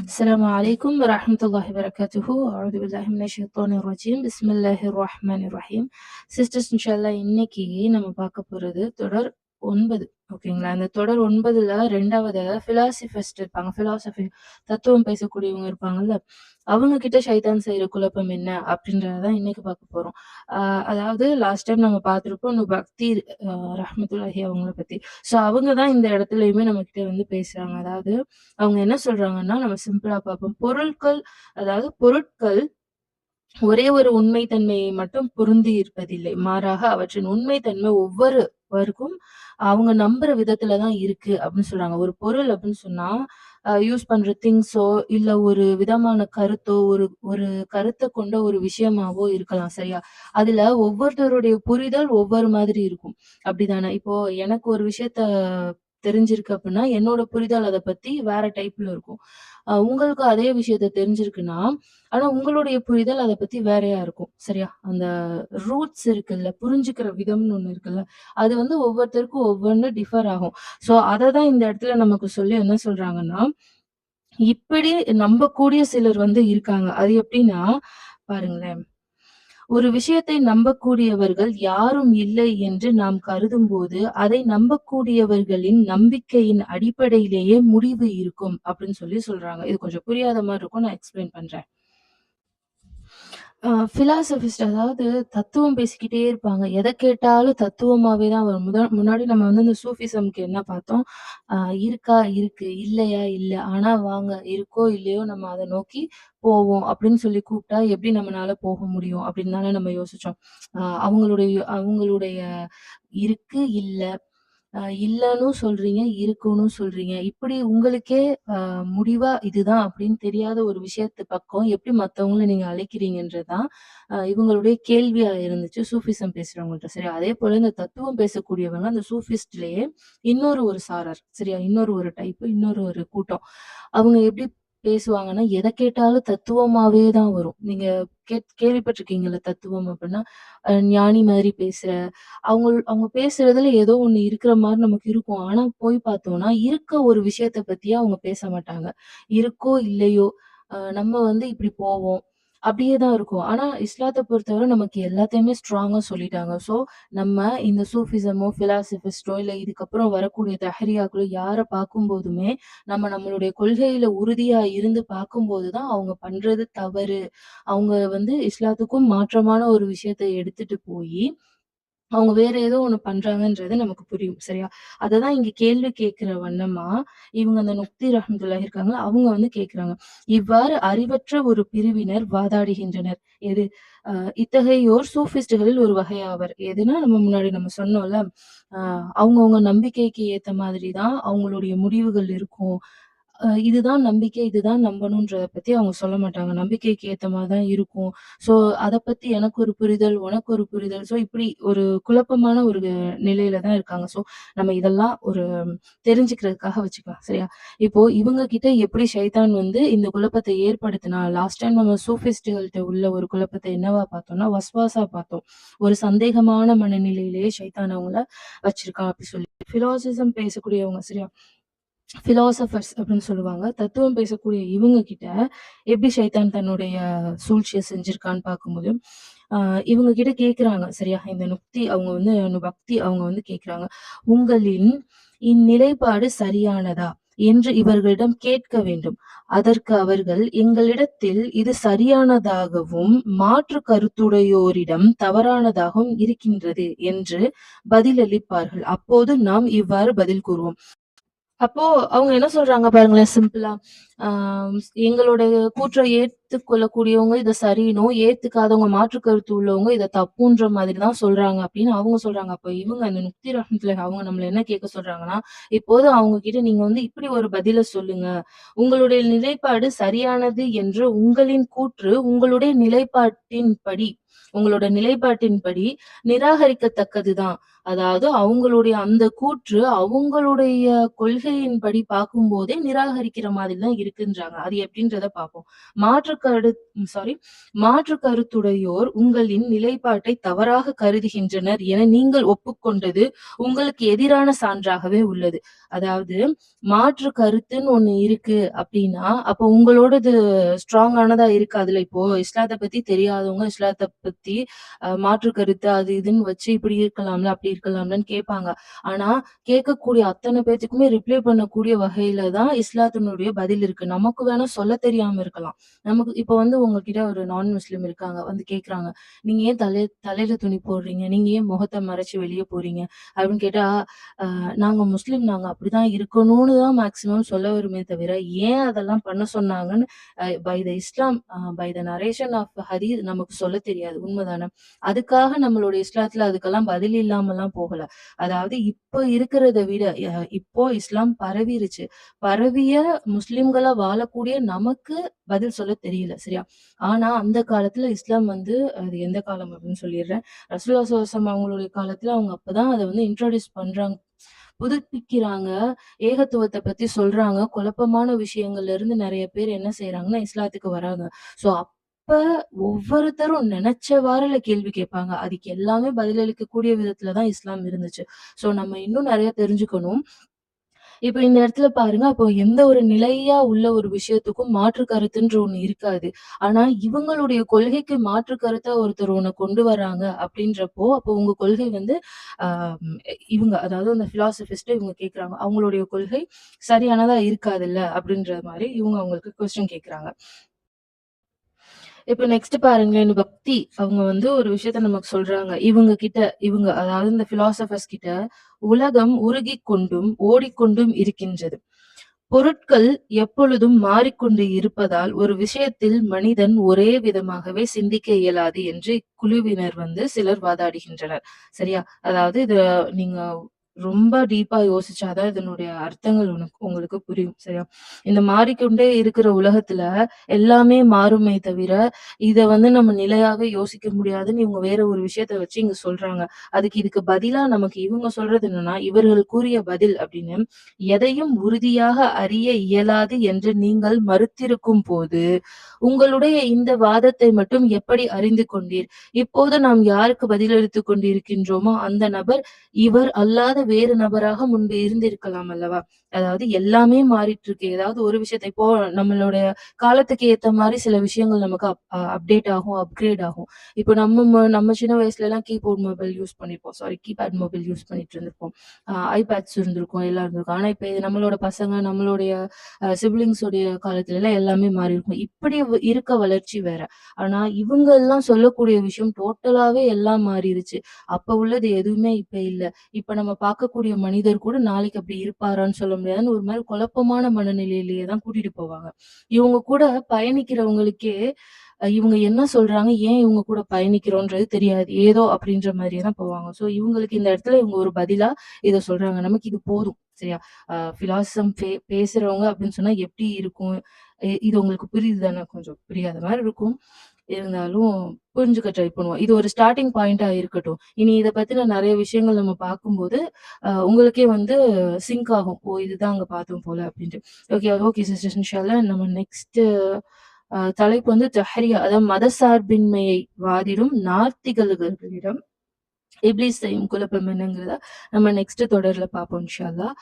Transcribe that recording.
السلام عليكم ورحمة الله وبركاته. أعوذ بالله من الشيطان الرجيم. بسم الله الرحمن الرحيم. Sisters இன்ஷா அல்லாஹ் இன்னைக்கு நம்ம பார்க்க போறது தொடர் 9. ஓகேங்களா? அந்த தொடர் 9ல 2வது பிலாசபிஸ்ட் இருப்பாங்க. பிலாசபி தத்துவம் பேசக்கூடியவங்க இருப்பாங்கல்ல. அவங்க கிட்ட ஷைத்தான் செய்ற குழப்பம் என்ன அப்படின்றத தான் இன்னைக்கு பார்க்க போறோம். அ அதாவது லாஸ்ட் டைம் நம்ம பார்த்திருப்போம் பக்தி ரஹ்மத்துல்லாஹி அவங்கள பத்தி. ஸோ அவங்க தான் இந்த இடத்துலயுமே நம்மகிட்ட வந்து பேசுறாங்க. அதாவது அவங்க என்ன சொல்றாங்கன்னா, நம்ம சிம்பிளா பார்ப்போம். அதாவது பொருட்கள் ஒரே ஒரு உண்மை தன்மையை மட்டும் பொருந்தி இருப்பதில்லை. மாறாக அவற்றின் உண்மை தன்மை ஒவ்வொருவருக்கும் அவங்க நம்புற விதத்துல தான் இருக்கு அப்படின்னு சொல்றாங்க. ஒரு பொருள் அப்படின்னு சொன்னா, யூஸ் பண்ற திங்ஸோ, இல்ல ஒரு விதமான கருத்தோ, ஒரு ஒரு கருத்த கொண்ட ஒரு விஷயமாவோ இருக்கலாம். சரியா? அதுல ஒவ்வொருத்தருடைய புரிதல் ஒவ்வொரு மாதிரி இருக்கும். அப்படிதானே? இப்போ எனக்கு ஒரு விஷயத்த தெரிஞ்சிருக்கு அப்படின்னா, என்னோட புரிதல் அத பத்தி வேற டைப்ல இருக்கும். உங்களுக்கு அதே விஷயத்த தெரிஞ்சிருக்குன்னா, ஆனா உங்களுடைய புரிதல் அத பத்தி வேறையா இருக்கும். சரியா? அந்த ரூட்ஸ் இருக்குல்ல, புரிஞ்சுக்கிற விதம்னு ஒண்ணு இருக்குல்ல, அது வந்து ஒவ்வொருத்தருக்கும் ஒவ்வொன்னு டிஃபர் ஆகும். ஸோ அத தான் இந்த இடத்துல நமக்கு சொல்லி என்ன சொல்றாங்கன்னா, இப்படி நம்பக்கூடிய சிலர் வந்து இருக்காங்க. அது எப்படின்னா, பாருங்களேன். ஒரு விஷயத்தை நம்பக்கூடியவர்கள் யாரும் இல்லை என்று நாம் கருதும்போது, அதை நம்பக்கூடியவர்களின் நம்பிக்கையின் அடிப்படையிலேயே முடிவு இருக்கும் அப்படின்னு சொல்லி சொல்றாங்க. இது கொஞ்சம் புரியாத மாரி இருக்கும். நான் எக்ஸ்பிளைன் பண்றேன். பிலாசபிஸ்ட் அதாவது தத்துவம் பேசிக்கிட்டே இருப்பாங்க. எத கேட்டாலும் தத்துவமாவே தான் வரும். முன்னாடி நம்ம வந்து இந்த சூஃபிசம்க்கு என்ன பார்த்தோம்? அ இருக்கா? இருக்கு. இல்லையா? இல்ல. ஆனா வாங்க, இருக்கோ இல்லையோ நம்ம அத நோக்கி போவோம் அப்படின்னு சொல்லி கூப்பிட்டா எப்படி நம்மனால போக முடியும்? அப்படின்னு தானே நம்ம யோசிச்சோம். அவங்களுடைய அவங்களுடைய இருக்கு, இல்ல. இல்லன்னும் சொல்றீங்க, இருக்குன்னும் சொல்றீங்க. இப்படி உங்களுக்கே முடிவா இதுதான் அப்படின்னு தெரியாத ஒரு விஷயத்து பக்கம் எப்படி மத்தவங்கள நீங்க அழைக்கிறீங்கன்றது தான் இவங்களுடைய கேள்வியா இருந்துச்சு சூஃபிசம் பேசுறவங்கள்ட்ட. சரியா? அதேபோல இந்த தத்துவம் பேசக்கூடியவங்க அந்த சூஃபிஸ்ட்லயே இன்னொரு ஒரு சாரர். சரியா? இன்னொரு ஒரு டைப், இன்னொரு ஒரு கூட்டம். அவங்க எப்படி பேசுவாங்கன்னா, எத கேட்டாலும் தத்துவமாவே தான் வரும். நீங்க கேள்விப்பட்டிருக்கீங்கல்ல தத்துவம் அப்படின்னா, ஞானி மாதிரி பேசுற அவங்க பேசுறதுல ஏதோ ஒண்ணு இருக்கிற மாரி நமக்கு இருக்கும். ஆனா போய் பார்த்தோம்னா, இருக்க ஒரு விஷயத்த பத்தியே அவங்க பேச மாட்டாங்க. இருக்கோ இல்லையோ, நம்ம வந்து இப்படி போவோம். அப்படியே தான் இருக்கும். ஆனா இஸ்லாத்த பொறுத்தவரை நமக்கு எல்லாத்தையுமே ஸ்ட்ராங்கா சொல்லிட்டாங்க. ஸோ நம்ம இந்த சூஃபிசமோ, பிலாசபிஸ்ட்டோ இல்ல இதுக்கப்புறம் வரக்கூடிய தஹரியாக்களோ யார பார்க்கும்போதுமே, நம்மளுடைய கொள்கையில உறுதியா இருந்து பார்க்கும்போது தான் அவங்க பண்றது தவறு. அவங்க வந்து இஸ்லாத்துக்கும் மாற்றமான ஒரு விஷயத்த எடுத்துட்டு போயி அவங்க வேற ஏதோ ஒண்ணு பண்றாங்கன்றது நமக்கு புரியும். சரியா? அததான் இங்க கேள்வி கேட்கிற வண்ணமா, இவங்க அந்த நுக்தி ரஹ்மத்துல்லாஹி இருக்காங்கல்ல, அவங்க வந்து கேட்கிறாங்க. இவ்வாறு அறிவற்ற ஒரு பிரிவினர் வாதாடுகின்றனர். எது? அ இத்தகையோர் சூஃபிஸ்டுகளில் ஒரு வகையாவர். எதுனா நம்ம முன்னாடி நம்ம சொன்னோம்ல, அ அவங்கவங்க நம்பிக்கைக்கு ஏத்த மாதிரி தான் அவங்களுடைய முடிவுகள் இருக்கும். இதுதான் நம்பிக்கை, இதுதான் நம்பணுன்றத பத்தி அவங்க சொல்ல மாட்டாங்க. நம்பிக்கைக்கு ஏத்த மாரி தான் இருக்கும். ஸோ, அத பத்தி எனக்கு ஒரு புரிதல், உனக்கு ஒரு புரிதல். ஸோ, இப்படி ஒரு குழப்பமான ஒரு நிலையில தான் இருக்காங்க. ஸோ, நம்ம இதெல்லாம் ஒரு தெரிஞ்சுக்கிறதுக்காக வச்சுக்கலாம். சரியா? இப்போ இவங்க கிட்ட எப்படி ஷைத்தான் வந்து இந்த குழப்பத்தை ஏற்படுத்தினா, லாஸ்ட் டைம் நம்ம சூஃபிஸ்ட்டுகள்ட்ட உள்ள ஒரு குழப்பத்த என்னவா பார்த்தோம்னா, வஸ்வாஸா பார்த்தோம். ஒரு சந்தேகமான மனநிலையிலேயே ஷைத்தான் அவங்கள வச்சிருக்கான் அப்படி சொல்லி. பிலாசிசம் பேசக்கூடியவங்க சரியா? பிலாசபர்ஸ் அப்படின்னு சொல்லுவாங்க. தத்துவம் பேசக்கூடிய இவங்க கிட்ட எப்படி ஷைத்தான் தன்னுடைய சூழ்ச்சிய செஞ்சிருக்கான்னு பார்க்கும்போது, அ இவங்க கிட்ட கேட்குறாங்க சரியா? இந்த நுக்தி அவங்க வந்து பக்தி அவங்க வந்து கேட்குறாங்க. "உங்களின் இந்நிலைப்பாடு சரியானதா?" என்று இவர்களிடம் கேட்க வேண்டும். அதற்கு அவர்கள், "எங்களிடத்தில் இது சரியானதாகவும், மாற்று கருத்துடையோரிடம் தவறானதாகவும் இருக்கின்றது" என்று பதிலளிப்பார்கள். அப்போது நாம் இவ்வாறு பதில் கூறுவோம். அப்போ அவங்க என்ன சொல்றாங்க பாருங்களேன் சிம்பிளா. ஆ எங்களுடைய கூற்ற ஏத்துக்கொள்ளக்கூடியவங்க இத சரின்னும், ஏத்துக்காதவங்க மாற்று கருத்து உள்ளவங்க இத தப்புன்ற மாதிரி தான் சொல்றாங்க அப்படின்னு அவங்க சொல்றாங்க. அப்ப இவங்க அந்த நுக்தி ரஹ்மத்துல்லாஹி அவங்க நம்மள என்ன கேட்க சொல்றாங்கன்னா, இப்போது அவங்க கிட்ட நீங்க வந்து இப்படி ஒரு பதில சொல்லுங்க. உங்களுடைய நிலைப்பாடு சரியானது என்று உங்களின் கூற்று உங்களுடைய நிலைப்பாட்டின்படி உங்களோட நிலைப்பாட்டின்படி நிராகரிக்கத்தக்கது தான். அதாவது அவங்களுடைய அந்த கூற்று, அவங்களுடைய கொள்கையின்படி பார்க்கும்போதே நிராகரிக்கிற மாதிரி தான் இருக்குன்றாங்க. அது எப்படின்றத பார்ப்போம். மாற்று சாரி மாற்று கருத்துடையோர் உங்களின் நிலைப்பாட்டை தவறாக கருதுகின்றனர் என நீங்கள் ஒப்புக்கொண்டது உங்களுக்கு எதிரான சான்றாகவே உள்ளது. அதாவது மாற்று கருத்துன்னு ஒண்ணு இருக்கு அப்டின்னா, அப்போ உங்களோடது ஸ்ட்ராங்கானதா இருக்காதுல்ல. இப்போ இஸ்லாத்த பத்தி தெரியாதவங்க இஸ்லாத்த பத்தி மாற்று கருத்து அது இதுன்னு வச்சு இப்படி இருக்கலாம்ல, அப்படி இருக்கலாம்லன்னு கேட்பாங்க. ஆனா கேட்கக்கூடிய அத்தன பேத்துக்குமே ரிப்ளை பண்ணக்கூடிய வகையில தான் இஸ்லாத்தினுடைய பதில் இருக்கு. நமக்கு வேணா சொல்ல தெரியாம இருக்கலாம். நமக்கு இப்ப வந்து உங்ககிட்ட ஒரு நான் முஸ்லிம் இருக்காங்க. வந்து கேட்குறாங்க. "நீங்க ஏன் தலையில துணி போடுறீங்க? நீங்க ஏன் முகத்த மறைச்சு வெளிய போறீங்க?" அப்படின்னு கேட்டா, நாங்க முஸ்லிம் நாங்க அப்படிதான் இருக்கணும்னு தான் மேக்ஸிமம் சொல்ல வருமே தவிர, ஏன் அதெல்லாம் பண்ண சொன்னாங்கன்னு by the Islam by the narration of hadith நமக்கு சொல்ல தெரியாது. உண்மதானே? அதுக்காக நம்மளுடைய இஸ்லாத்துல அதுக்கெல்லாம் பதில் இல்லாமலாம் போகல. அதாவது இப்போ இருக்கிறத விட இப்போ இஸ்லாம் பரவிருச்சு. பரவிய முஸ்லிம்களா வாழக்கூடிய நமக்கு பதில் சொல்ல தெரியல. சரியா? ஆனா அந்த காலத்துல இஸ்லாம் வந்து அது எந்த காலம் அப்படின்னு சொல்லிடுறேன். ரசூலுல்லாஹி ஸல்லல்லாஹு அலைஹி வஸல்லம் அவங்களுடைய காலத்துல அவங்க அப்பதான் அத வந்து இன்ட்ரோடியூஸ் பண்றாங்க. புதுப்பிக்கிறாங்க. ஏகத்துவத்த பத்தி சொல்றாங்க. குழப்பமான விஷயங்கள்ல இருந்து நெறைய பேர் என்ன செய்றாங்கன்னா, இஸ்லாத்துக்கு வராங்க. ஸோ அப்ப ஒவ்வொருத்தரும் நெனச்சவாறுல கேள்வி கேட்பாங்க. அதுக்கு எல்லாமே பதிலளிக்கக்கூடிய விதத்துல தான் இஸ்லாம் இருந்துச்சு. ஸோ நம்ம இன்னும் நெறைய தெரிஞ்சுக்கணும். இப்ப இந்த இடத்துல பாருங்க, அப்போ எந்த ஒரு நிலையா உள்ள ஒரு விஷயத்துக்கும் மாற்று கருத்துன்ற ஒண்ணு இருக்காது. ஆனா, இவங்களுடைய கொள்கைக்கு மாற்று கருத்தா ஒருத்தர் ஒண்ண கொண்டு வராங்க அப்படின்றப்போ, அப்போ உங்க கொள்கை வந்து அ இவங்க அதாவது அந்த பிலாசபிஸ்ட்ட இவங்க கேட்குறாங்க. அவங்களுடைய கொள்கை சரியானதா இருக்காதுல்ல அப்படின்ற மாரி இவங்க அவங்களுக்கு கொஸ்டின் கேட்குறாங்க. இப்ப நெக்ஸ்ட் பாருங்களேன், பக்தி அவங்க வந்து ஒரு விஷயத்த நமக்கு சொல்றாங்க. இவங்க அதாவது இந்த பிலாசபர்ஸ் கிட்ட உலகம் உருகிக் கொண்டும், ஓடிக்கொண்டும் இருக்கின்றது. பொருட்கள் எப்பொழுதும் மாறிக்கொண்டு இருப்பதால், ஒரு விஷயத்தில் மனிதன் ஒரே விதமாகவே சிந்திக்க இயலாது என்று இக்குழுவினர் வந்து சிலர் வாதாடுகின்றனர். சரியா? அதாவது இது நீங்க ரொம்ப டீப்பா யோசிச்சா தான் இதனுடைய அர்த்தங்கள் உங்களுக்கு புரியும். சரியா? இந்த மாறிக்கொண்டே இருக்கிற உலகத்துல எல்லாமே மாறுமே தவிர, இத வந்து நம்ம நிலையாவே யோசிக்க முடியாதுன்னு இவங்க வேற ஒரு விஷயத்த வச்சு இங்க சொல்றாங்க. இதுக்கு பதிலா நமக்கு இவங்க சொல்றது என்னன்னா, இவர்கள் கூறிய பதில் அப்படின்னு, எதையும் உறுதியாக அறிய இயலாது என்று நீங்கள் மறுத்திருக்கும் போது, உங்களுடைய இந்த வாதத்தை மட்டும் எப்படி அறிந்து கொண்டீர்? இப்போது நாம் யாருக்கு பதிலளித்துக் கொண்டிருக்கின்றோமோ, அந்த நபர் இவர் அல்லாத வேறு நபராக முன்பு இருந்திருக்கலாம் அல்லவா? அதாவது எல்லாமே மாறிட்டு இருக்கு. ஏதாவது ஒரு விஷயத்த இப்போ நம்மளுடைய காலத்துக்கு ஏத்த மாரி சில விஷயங்கள் நமக்கு அப்டேட் ஆகும், அப்கிரேட் ஆகும். இப்போ நம்ம சின்ன வயசுலலாம் கீபோர்ட் மொபைல் யூஸ் பண்ணியிருப்போம். சாரி கீபேட் மொபைல் யூஸ் பண்ணிட்டு இருந்திருப்போம். ஐபேட்ஸ் இருந்திருக்கும், எல்லாம் இருந்திருக்கும். ஆனா இப்ப இது நம்மளோட பசங்க, நம்மளுடைய சிப்லிங்ஸ் உடைய காலத்துலலாம் எல்லாமே மாறியிருக்கும். இப்படி இருக்க வளர்ச்சி வேற. ஆனா இவங்க எல்லாம் சொல்லக்கூடிய விஷயம் டோட்டலாவே எல்லாம் மாறிருச்சு. அப்ப உள்ளது எதுவுமே இப்ப இல்ல. இப்ப நம்ம பார்க்கக்கூடிய மனிதர் கூட நாளைக்கு அப்படி இருப்பாரான்னு சொல்ல முடியாதுன்னு ஒரு மாரி குழப்பமான மனநிலையிலேயே தான் கூட்டிட்டு போவாங்க. இவங்க கூட பயணிக்கிறவங்களுக்கே இவங்க என்ன சொல்றாங்க? ஏன் இவங்க கூட பயணிக்கிறோன்றது தெரியாது. ஏதோ அப்படின்ற மாரியே தான் போவாங்க. ஸோ இவங்களுக்கு இந்த இடத்துல இவங்க ஒரு பதிலா இத சொல்றாங்க. நமக்கு இது போதும். சரியா? பிலாசம் பேசுறவங்க அப்படின்னு சொன்னா எப்படி இருக்கும்? இது உங்களுக்கு புரியுது தானே? கொஞ்சம் புரியாத மாரி இருக்கும். இருந்தாலும் புரிஞ்சுக்க ட்ரை பண்ணுவோம். இது ஒரு ஸ்டார்ட்டிங் பாயிண்ட்டா இருக்கட்டும். இனி இத பத்தின நெறைய விஷயங்கள் நம்ம பார்க்கும்போது, உங்களுக்கே வந்து சிங்க் ஆகும். ஓ! இதுதான் அங்க பார்த்தோம் போல அப்டின்ட்டு. ஓகே, ஓகே சிஸ்டர்ஸ் இன்ஷா அல்லாஹ் நம்ம நெக்ஸ்ட் தலைப்பு வந்து தஹ்ரியா அதாவது மதசார்பின்மையை வாதிடும் நாத்திகர்களிடம் இப்லீஸ் செய்யும் குழப்பம் என்னங்கிறத நம்ம நெக்ஸ்ட் தொடர்ல பார்ப்போம் இன்ஷா அல்லாஹ்.